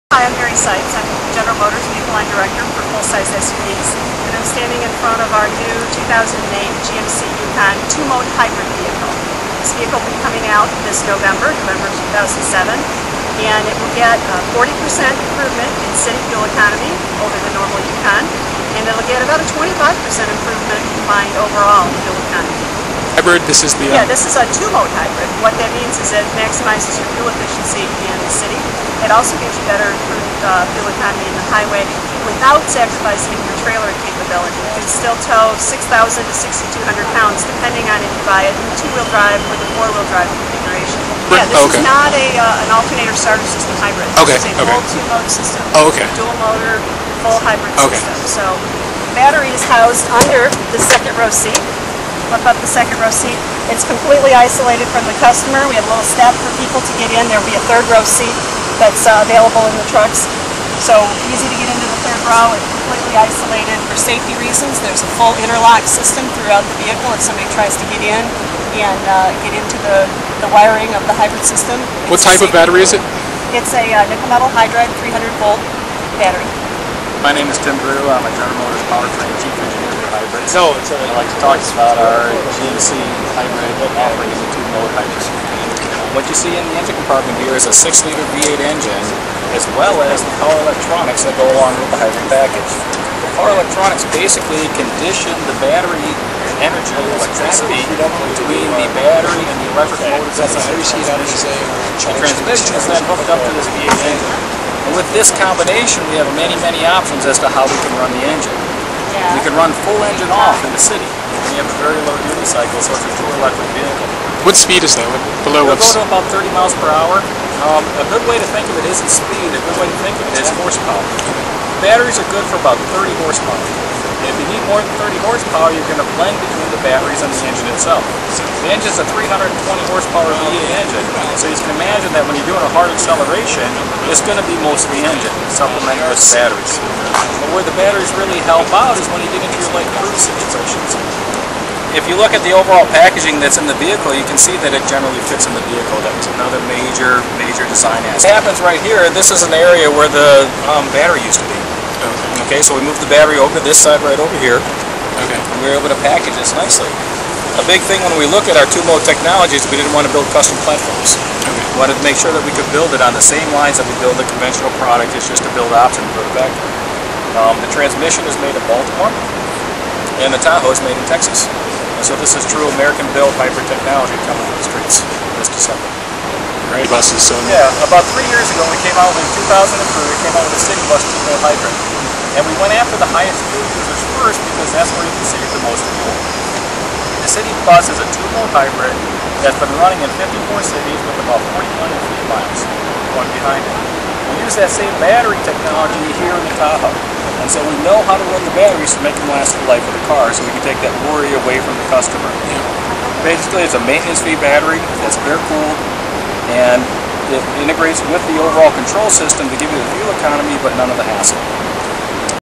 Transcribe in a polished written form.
Hi, I'm Mary Seitz. I'm General Motors Vehicle Line Director for full-size SUVs, and I'm standing in front of our new 2008 GMC Yukon two-mode hybrid vehicle. This vehicle will be coming out this November 2007, and it will get 40% improvement in city fuel economy over the normal Yukon, and it'll get about a 25% improvement combined overall in fuel economy. Hybrid, this is the... Yeah, this is a two-mode hybrid. What that means is that it maximizes your fuel efficiency in the city. It also gives you better improved fuel economy in the highway without sacrificing your trailer capability. You can still tow 6,000 to 6,200 pounds depending on if you buy it in the two-wheel drive or the four-wheel drive configuration. Yeah, this is not an alternator starter system hybrid. This is a full two-mode system. Dual motor, full hybrid system. So the battery is housed under the second row seat. Flip up the second row seat. It's completely isolated from the customer. We have a little step for people to get in. There will be a third row seat that's available in the trucks. So easy to get into the third row. It's completely isolated for safety reasons. There's a full interlock system throughout the vehicle if somebody tries to get in and get into the wiring of the hybrid system. What type of battery is it? It's a nickel metal hydride 300 volt battery. My name is Tim Brew. I'm a General Motors Powertrain Chief Engineer for Hybrids. I'd like to talk about our GMC Hybrid offering in the two-mode hybrid. What you see in the engine compartment here is a 6-liter V8 engine, as well as the power electronics that go along with the hybrid package. The power electronics basically condition the battery energy, electricity, between the battery and the electric motors that the transmission is then hooked up to this V8 engine. And with this combination, we have many options as to how we can run the engine. We can run full engine off in the city. We have a very low duty cycle, so it's a true electric vehicle. What speed is that? It'll go to about 30 miles per hour. A good way to think of it isn't speed. A good way to think of it is horsepower. Batteries are good for about 30 horsepower. If you need more than 30 horsepower, you're going to blend between the batteries and the engine itself. The engine's a 320 horsepower V8 engine, so you can imagine that when you're doing a hard acceleration, it's going to be mostly engine, supplemented with batteries. But where the batteries really help out is when you get into your light cruise situations. If you look at the overall packaging that's in the vehicle, you can see that it generally fits in the vehicle. That's another major design aspect. What happens right here, this is an area where the battery used to be. Okay, so we moved the battery over to this side right over here. And we were able to package this nicely. A big thing when we look at our two-mode technologies, we didn't want to build custom platforms. We wanted to make sure that we could build it on the same lines that we build a conventional product. It's just a build option for the factory. The transmission is made in Baltimore, and the Tahoe is made in Texas. And so this is true American-built hybrid technology coming to the streets this December. Great buses. So yeah, about 3 years ago, we came out in 2003. We came out with a city bus two-mode hybrid. And we went after the highest fuel users first because that's where you can save the most fuel. The city bus is a two-mode hybrid that's been running in 54 cities with about 40 million fleet miles going behind it. We use that same battery technology here in the Tahoe. And so we know how to run the batteries to make them last the life of the car, so we can take that worry away from the customer. Basically, it's a maintenance-free battery that's air-cooled, and it integrates with the overall control system to give you the fuel economy but none of the hassle.